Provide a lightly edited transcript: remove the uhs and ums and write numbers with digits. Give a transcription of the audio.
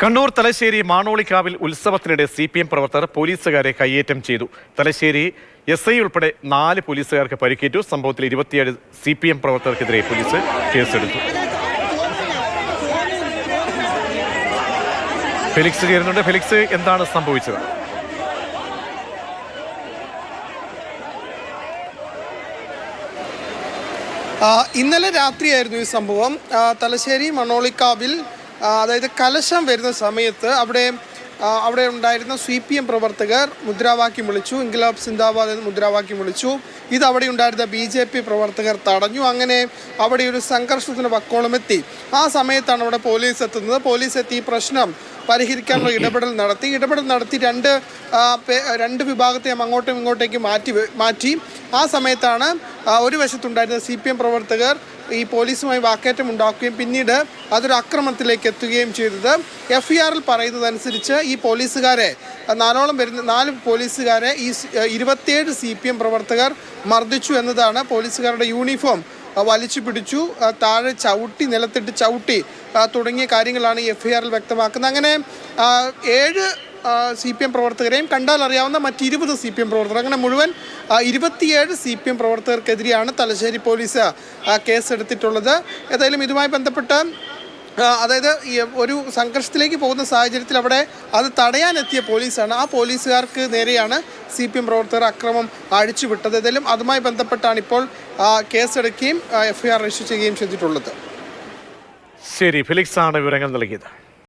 Kannur Thalassery മാണോളിക്കാവിൽ ഉത്സവത്തിനിടെ CPM പ്രവർത്തകർ പോലീസുകാരെ കയ്യേറ്റം ചെയ്തു. തലശ്ശേരി SI ഉൾപ്പെടെ 4 പോലീസുകാർക്ക് പരിക്കേറ്റു. സംഭവത്തിൽ 27 CPM പ്രവർത്തകർക്കെതിരെ പോലീസ് കേസെടുത്തു. ഫെലിക്സ് ചേരുന്നുണ്ട്. ഫെലിക്സ്, എന്താണ് സംഭവിച്ചത്? ഇന്നലെ രാത്രിയായിരുന്നു ഈ സംഭവം. തലശ്ശേരി മണോളിക്കാവിൽ അതായത് കലശം വരുന്ന സമയത്ത് അവിടെ ഉണ്ടായിരുന്ന CPM പ്രവർത്തകർ മുദ്രാവാക്യം വിളിച്ചു. ഇൻക്ലാബ് സിന്ദാബാദ് എന്ന് മുദ്രാവാക്യം വിളിച്ചു. ഇത് അവിടെ ഉണ്ടായിരുന്ന BJP പ്രവർത്തകർ തടഞ്ഞു. അങ്ങനെ അവിടെ ഒരു സംഘർഷത്തിന് വക്കോളമെത്തി. ആ സമയത്താണ് അവിടെ പോലീസ് എത്തുന്നത്. പോലീസ് എത്തി പ്രശ്നം പരിഹരിക്കാനുള്ള ഇടപെടൽ നടത്തി രണ്ട് വിഭാഗത്തെ അങ്ങോട്ടും ഇങ്ങോട്ടേക്ക് മാറ്റി. ആ സമയത്താണ് ഒരു വശത്തുണ്ടായിരുന്ന CPM പ്രവർത്തകർ ഈ പോലീസുമായി വാക്കേറ്റം ഉണ്ടാക്കുകയും പിന്നീട് അതൊരു ആക്രമണത്തിലേക്ക് എത്തുകയും ചെയ്തത്. FIRൽ പറയുന്നതനുസരിച്ച് ഈ പോലീസുകാരെ 4 പോലീസുകാരെ ഈ 27 CPM പ്രവർത്തകർ മർദ്ദിച്ചു എന്നതാണ്. പോലീസുകാരുടെ യൂണിഫോം വലിച്ചു പിടിച്ചു, താഴെ നിലത്തിട്ട് ചവിട്ടി തുടങ്ങിയ കാര്യങ്ങളാണ് ഈ FIRൽ വ്യക്തമാക്കുന്നത്. അങ്ങനെ 7 CPM പ്രവർത്തകരെയും കണ്ടാൽ അറിയാവുന്ന മറ്റ് 20 CPM പ്രവർത്തകർ, അങ്ങനെ മുഴുവൻ 27 CPM പ്രവർത്തകർക്കെതിരെയാണ് തലശ്ശേരി പോലീസ് കേസെടുത്തിട്ടുള്ളത്. ഏതായാലും ഇതുമായി ബന്ധപ്പെട്ട് അതായത് ഒരു സംഘർഷത്തിലേക്ക് പോകുന്ന സാഹചര്യത്തിൽ അവിടെ അത് തടയാനെത്തിയ പോലീസാണ്. ആ പോലീസുകാർക്ക് നേരെയാണ് CPM പ്രവർത്തകർ അക്രമം അഴിച്ചുവിട്ടത്. ഏതായാലും അതുമായി ബന്ധപ്പെട്ടാണ് ഇപ്പോൾ കേസെടുക്കുകയും FIR രജിസ്റ്റർ ചെയ്യുകയും ചെയ്തിട്ടുള്ളത്. ശരി, ഫെലിക്സ് ആണ് വിവരങ്ങൾ നൽകിയത്.